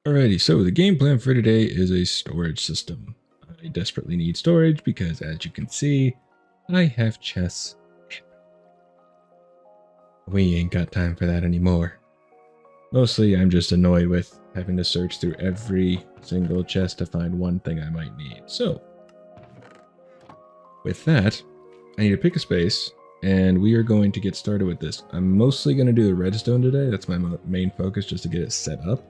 Alrighty, so the game plan for today is a storage system. I desperately need storage because, as you can see, I have chests. We ain't got time for that anymore. Mostly, I'm just annoyed with having to search through every single chest to find one thing I might need. So, with that, I need to pick a space, and we are going to get started with this. I'm mostly going to do the redstone today. That's my main focus, just to get it set up.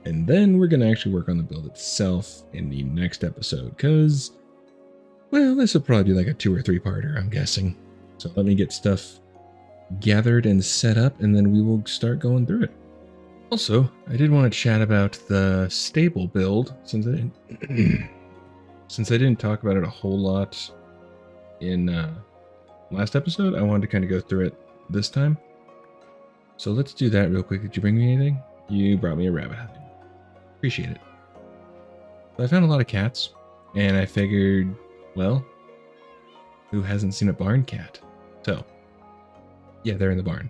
And then we're going to actually work on the build itself in the next episode, because, well, this will probably be like a 2 or 3-parter, I'm guessing. So let me get stuff gathered and set up, and then we will start going through it. Also, I did want to chat about the stable build, since I didn't talk about it a whole lot in last episode. I wanted to kind of go through it this time. So let's do that real quick. Did you bring me anything? You brought me a rabbit hide. Appreciate it. So I found a lot of cats, and I figured, well, who hasn't seen a barn cat? So, yeah, they're in the barn.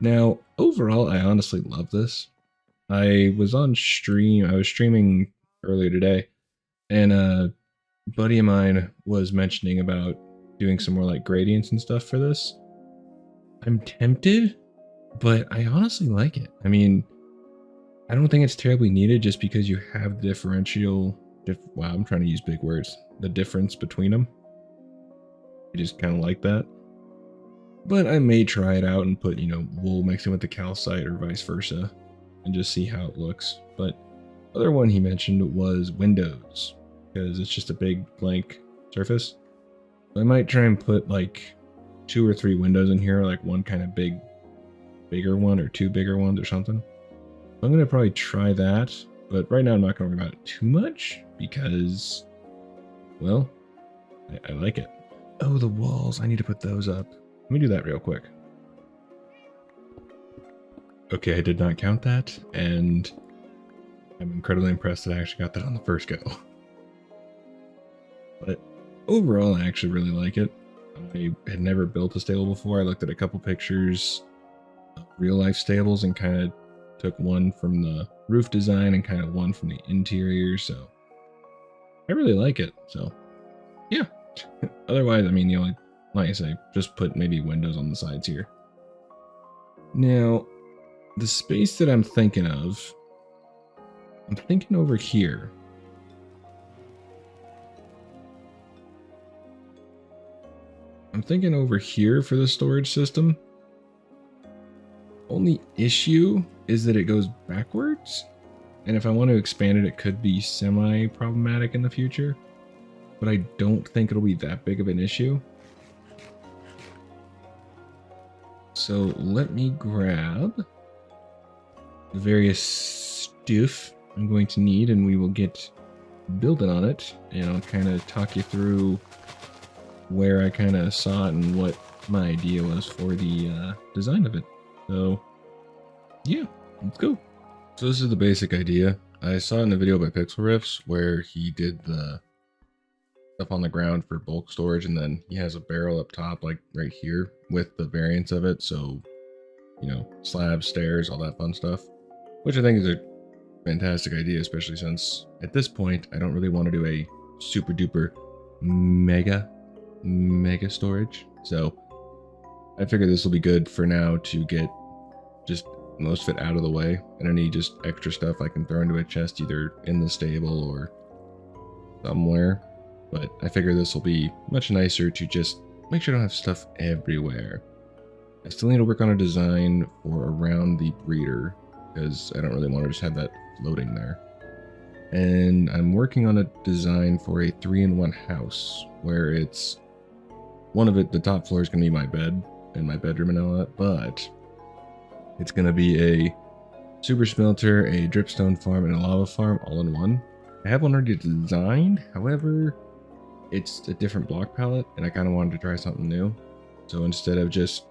Now, overall, I honestly love this. I was on stream, I was streaming earlier today, and a buddy of mine was mentioning about doing some more like gradients and stuff for this. I'm tempted, but I honestly like it. I mean, I don't think it's terribly needed just because you have the differential, wow, I'm trying to use big words, the difference between them. I just kind of like that. But I may try it out and put, wool mixing with the calcite or vice versa and just see how it looks. But the other one he mentioned was windows, because it's just a big blank surface. So I might try and put like 2 or 3 windows in here, like one kind of bigger one or 2 bigger ones or something. I'm going to probably try that, but right now I'm not going to worry about it too much because, well, I like it. Oh, the walls. I need to put those up. Let me do that real quick. Okay, I did not count that, and I'm incredibly impressed that I actually got that on the first go. But overall, I actually really like it. I had never built a stable before. I looked at a couple pictures of real-life stables and kind of took one from the roof design and kind of one from the interior, so I really like it. So yeah. Otherwise, I mean, like I say, just put maybe windows on the sides here. Now, the space that I'm thinking of, I'm thinking over here. I'm thinking over here for the storage system. Only issue is that it goes backwards, and if I want to expand it, it could be semi-problematic in the future, but I don't think it'll be that big of an issue. So let me grab the various stuff I'm going to need, and we will get building on it, and I'll kind of talk you through where I kind of saw it and what my idea was for the design of it. So yeah, let's go. So this is the basic idea. I saw it in a video by Pixel Riffs where he did the stuff on the ground for bulk storage, and then he has a barrel up top, like right here, with the variants of it. So, slabs, stairs, all that fun stuff, which I think is a fantastic idea, especially since at this point, I don't really want to do a super duper mega storage. So I figure this will be good for now to get just most of it out of the way, and any just extra stuff I can throw into a chest either in the stable or somewhere. But I figure this will be much nicer to just make sure I don't have stuff everywhere. I still need to work on a design for around the breeder, because I don't really want to just have that floating there. And I'm working on a design for a 3-in-1 house, where it's one of it, the top floor is going to be my bed and my bedroom and all that, but it's going to be a super smelter, a dripstone farm, and a lava farm all in one. I have one already designed, however, it's a different block palette, and I kind of wanted to try something new. So instead of just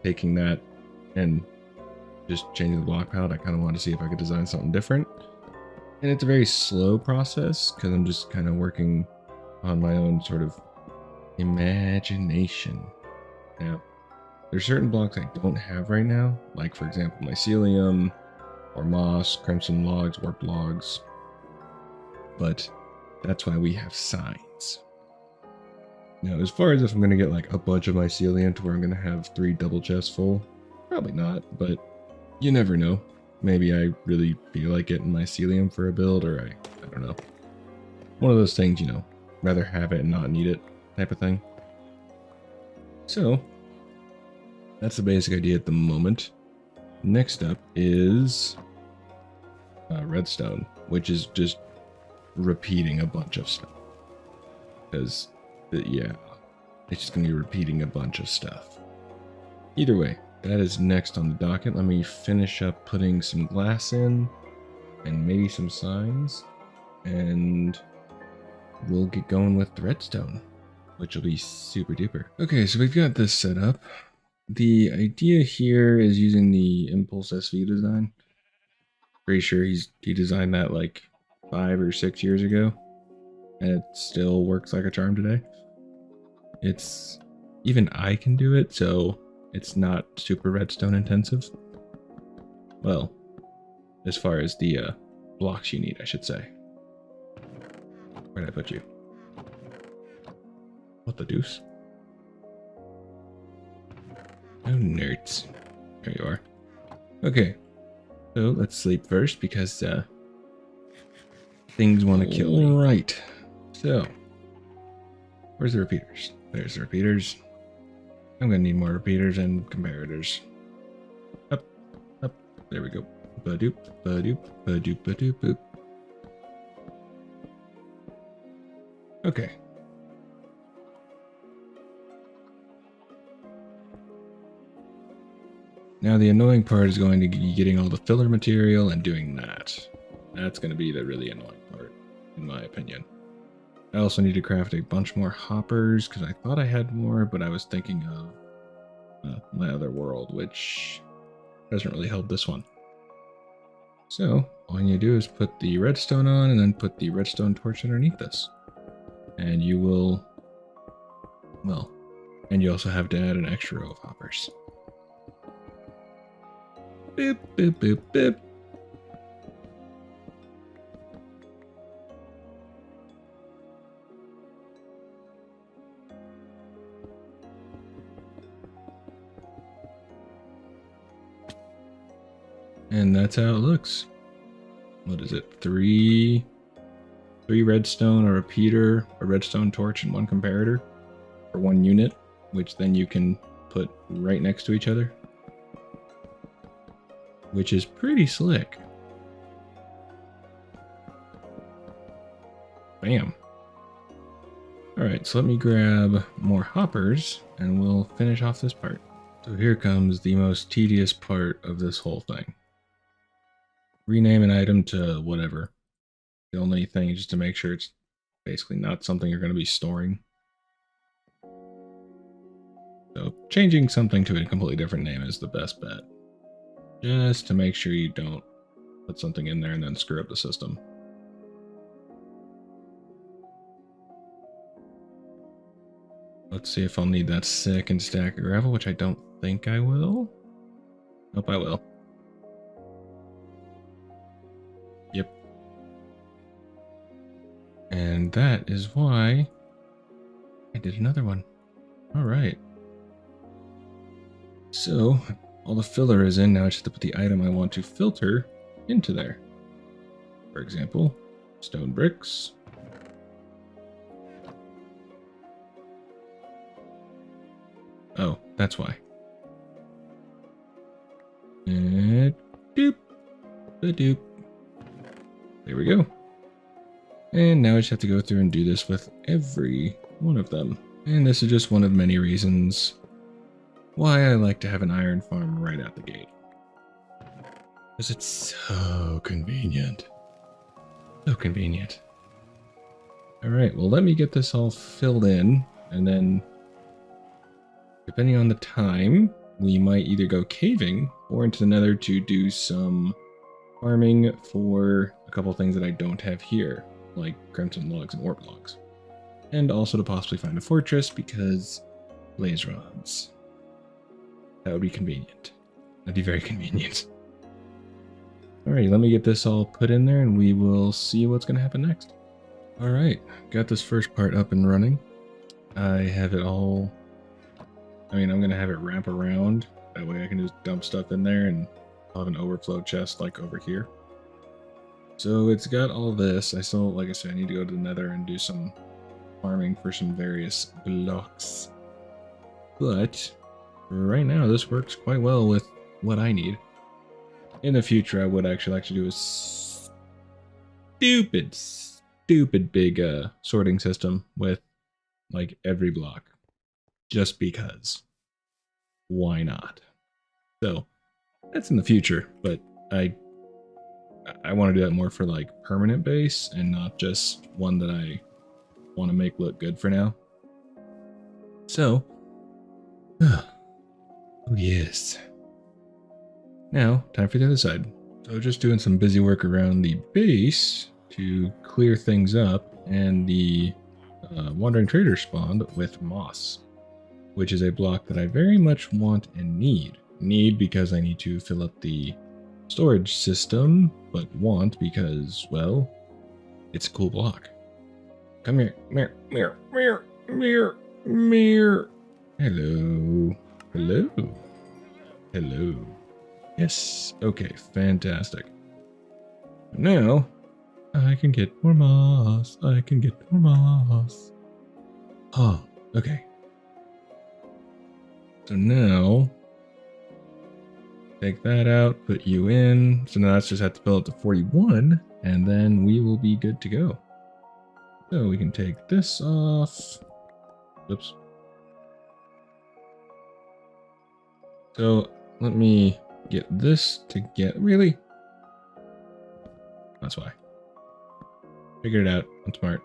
taking that and just changing the block palette, I kind of wanted to see if I could design something different. And it's a very slow process, because I'm just kind of working on my own sort of imagination. Now, there's certain blocks I don't have right now, like for example mycelium, or moss, crimson logs, warped logs. But that's why we have signs. Now, as far as if I'm going to get like a bunch of mycelium to where I'm going to have 3 double chests full, probably not, but you never know. Maybe I really feel like getting mycelium for a build, or I don't know. One of those things, you know, rather have it and not need it type of thing. So, that's the basic idea at the moment. Next up is redstone, which is just repeating a bunch of stuff. Because, yeah, it's just going to be repeating a bunch of stuff. Either way, that is next on the docket. Let me finish up putting some glass in and maybe some signs, and we'll get going with the redstone, which will be super duper. Okay, so we've got this set up. The idea here is using the Impulse SV design. Pretty sure he designed that like 5 or 6 years ago, and it still works like a charm today. It's even I can do it, so it's not super redstone intensive. Well, as far as the blocks you need, I should say. Where did I put you? What the deuce? Oh, nerds. There you are. Okay. So, let's sleep first, because things want to kill me. Right. So, where's the repeaters? There's the repeaters. I'm going to need more repeaters and comparators. Up. Up. There we go. Ba-doop, ba-doop, ba-doop, ba-doop, boop. Okay. Now the annoying part is going to be getting all the filler material and doing that. That's going to be the really annoying part, in my opinion. I also need to craft a bunch more hoppers, because I thought I had more, but I was thinking of my other world, which doesn't really help this one. So, all you do is put the redstone on, and then put the redstone torch underneath this. And you will, well, and you also have to add an extra row of hoppers. Boop, boop, boop, boop. And that's how it looks. What is it? Three redstone, a repeater, a redstone torch, and 1 comparator for 1 unit, which then you can put right next to each other, which is pretty slick. Bam. Alright, so let me grab more hoppers and we'll finish off this part. So here comes the most tedious part of this whole thing. Rename an item to whatever. The only thing is just to make sure it's basically not something you're going to be storing. So changing something to a completely different name is the best bet. Just to make sure you don't put something in there and then screw up the system. Let's see if I'll need that second stack of gravel, which I don't think I will. Nope, I will. Yep. And that is why I did another one. All right. So all the filler is in. Now I just have to put the item I want to filter into there. For example, stone bricks. Oh, that's why. And doop, doop. There we go. And now I just have to go through and do this with every one of them. And this is just one of many reasons why I like to have an iron farm right out the gate. Because it's so convenient. So convenient. Alright, well let me get this all filled in, and then depending on the time, we might either go caving or into the nether to do some farming for a couple things that I don't have here, like crimson logs and warp logs. And also to possibly find a fortress, because blaze rods. That would be convenient. That'd be very convenient. Alrighty, let me get this all put in there and we will see what's going to happen next. Alright, got this first part up and running. I have it all... I'm going to have it wrap around. That way I can just dump stuff in there and I'll have an overflow chest like over here. So it's got all this. I still, like I said, I need to go to the nether and do some farming for some various blocks. But right now this works quite well with what I need. In the future, I would actually like to do a stupid big sorting system with like every block. Just because. Why not? So that's in the future, but I want to do that more for like permanent base and not just one that I want to make look good for now. So, oh yes. Now, time for the other side. So just doing some busy work around the base to clear things up, and the wandering trader spawned with moss, which is a block that I very much want and need. Need because I need to fill up the storage system, but want because, well, it's a cool block. Come here, mirror. Hello. Yes, okay, fantastic. Now, I can get more moss. Oh, okay. So now, take that out, put you in. So now let's just have to fill up to 41, and then we will be good to go. So we can take this off. Oops. So let me get this to get... Really? That's why. Figured it out. I'm smart.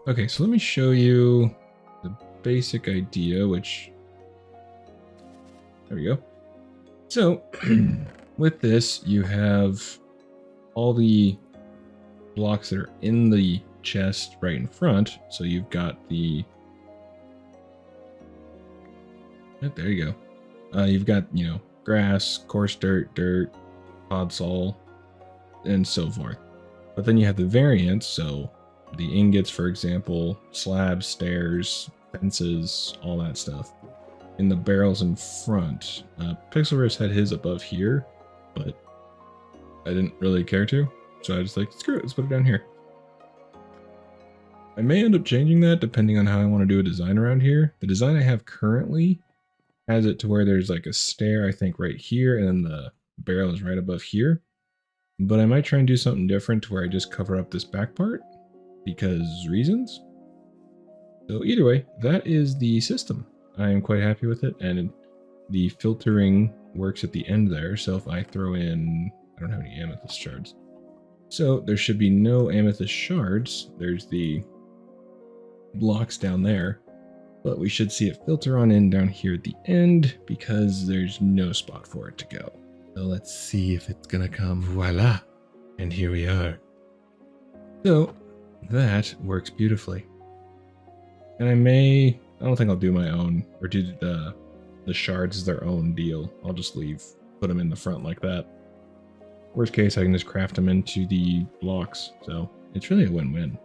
Okay, so let me show you the basic idea, which... There we go. So, with this, you have all the blocks that are in the chest right in front. So you've got the... Oh, there you go. You've got, you know, grass, coarse dirt, podsol, and so forth. But then you have the variants, so the ingots, for example, slabs, stairs, fences, all that stuff. In the barrels in front. Pixelverse had his above here, but I didn't really care to, so I just like, screw it, let's put it down here. I may end up changing that depending on how I want to do a design around here. The design I have currently has it to where there's like a stair, I think, right here, and then the barrel is right above here. But I might try and do something different to where I just cover up this back part, because reasons. So either way, that is the system. I am quite happy with it, and the filtering works at the end there, so if I throw in... I don't have any amethyst shards. So there should be no amethyst shards. There's the blocks down there, but we should see it filter on in down here at the end because there's no spot for it to go. So let's see if it's gonna come. Voila! And here we are. So that works beautifully. And I don't think I'll do my own, or do the shards as their own deal. I'll just put them in the front like that. Worst case, I can just craft them into the blocks. So it's really a win-win.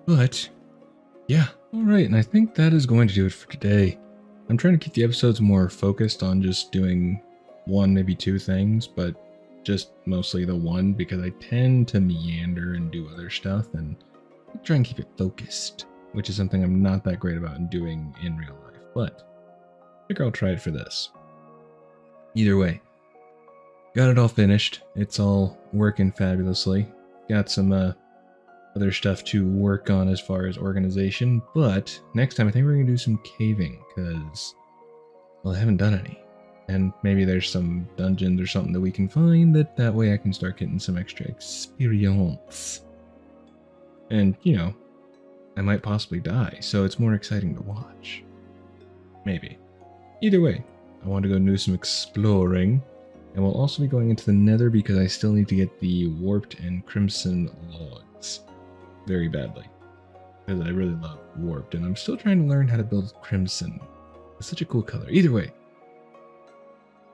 But yeah, all right. And I think that is going to do it for today. I'm trying to keep the episodes more focused on just doing one, maybe two things, but just mostly the one because I tend to meander and do other stuff, and I try and keep it focused, which is something I'm not that great about in doing in real life, but I think I'll try it for this. Either way, got it all finished. It's all working fabulously. Got some other stuff to work on as far as organization, but next time I think we're going to do some caving, because, well, I haven't done any. And maybe there's some dungeons or something that we can find that way I can start getting some extra experience. And, you know, I might possibly die, so it's more exciting to watch. Maybe. Either way, I want to go do some exploring, and we'll also be going into the nether because I still need to get the warped and crimson logs very badly. Because I really love warped, and I'm still trying to learn how to build crimson. It's such a cool color. Either way,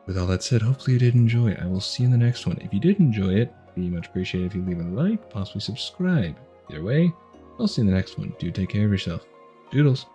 with all that said, hopefully you did enjoy. I will see you in the next one. If you did enjoy it, it'd be much appreciated if you leave a like, possibly subscribe. Either way, I'll see you in the next one. Do take care of yourself. Doodles.